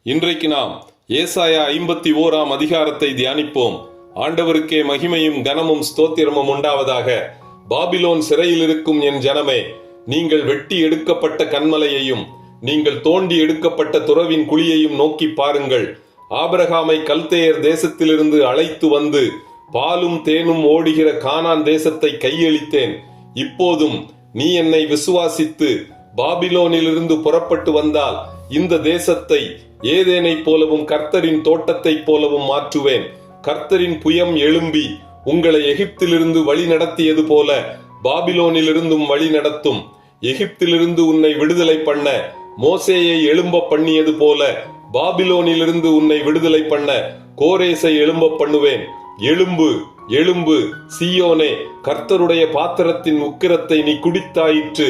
இன்றைக்கு நாம் ஏசாயா 51 அதிகாரத்தை தியானிப்போம். ஆண்டவருக்கே மகிமையும் கனமும் ஸ்தோத்திரமும் உண்டாவதாக. பாபிலோன் சிறையில் இருக்கும் என் ஜனமே, நீங்கள் வெட்டி எடுக்கப்பட்ட கன்மலையையும் நீங்கள் தோண்டி எடுக்கப்பட்ட துறவின் குழியையும் நோக்கி பாருங்கள். ஆபிரகாமை கல்தேயர் தேசத்திலிருந்து அழைத்து வந்து பாலும் தேனும் ஓடுகிற கானான் தேசத்தை கையளித்தேன். இப்போதும் நீ என்னை விசுவாசித்து பாபிலோனிலிருந்து புறப்பட்டு வந்தால் இந்த தேசத்தை ஏதேனை போலவும் கர்த்தரின் தோட்டத்தைப் போலவும் மாற்றுவேன். கர்த்தரின் புயம் எழும்பி உங்களை எகிப்திலிருந்து வழி நடத்தியது போல பாபிலோனிலிருந்தும் வழி நடத்தும். எகிப்திலிருந்து உன்னை விடுதலை பண்ண மோசேயை எழும்ப பண்ணியது போல பாபிலோனிலிருந்து உன்னை விடுதலை பண்ண கோரேசை எழும்ப பண்ணுவேன். எழும்பு, எழும்பு சீயோனே, கர்த்தருடைய பாத்திரத்தின் உக்கிரத்தை நீ குடித்தாயிற்று.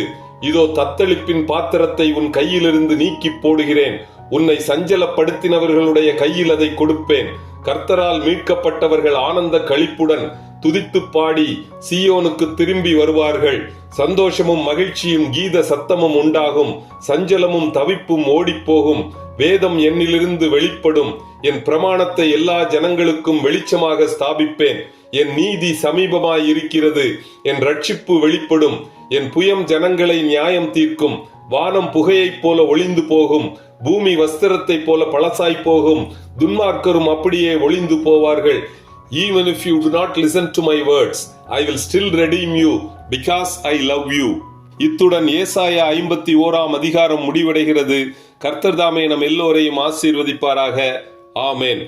இதோ தத்தளிப்பின் பாத்திரத்தை உன் கையிலிருந்து நீக்கி போடுகிறேன். உன்னை சஞ்சலப்படுத்தினவர்களுடைய கையில் அதை கொடுப்பேன். கர்த்தரால் மீட்கப்பட்டவர்கள் ஆனந்த களிப்புடன் துதித்து பாடி சீயோனுக்கு திரும்பி வருவார்கள். சந்தோஷமும் மகிழ்ச்சியும் கீத சத்தமும் உண்டாகும். சஞ்சலமும் தவிப்பும் ஓடிப்போகும். வேதம் என்னிலிருந்து வெளிப்படும். என் பிரமாணத்தை எல்லா ஜனங்களுக்கும் வெளிச்சமாக ஸ்தாபிப்பேன். என் நீதி சமீபமாய் இருக்கிறது. என் ரட்சிப்பு வெளிப்படும். என் புயம் ஜனங்களை நியாயம் தீர்க்கும். வானம் புகையைப் போல ஒளிந்து போகும். பூமி வஸ்திரத்தை போல பழசாய் போகும். துன்மார்க்கரும் அப்படியே ஒளிந்து போவார்கள். Even if you do not listen to my words, I will still redeem you because I love you. இத்துடன் ஏசாயா 51 அதிகாரம் முடிவடைகிறது. கர்த்தர் தாமே நம் எல்லோரையும் ஆசீர்வதிப்பாராக. ஆமென்.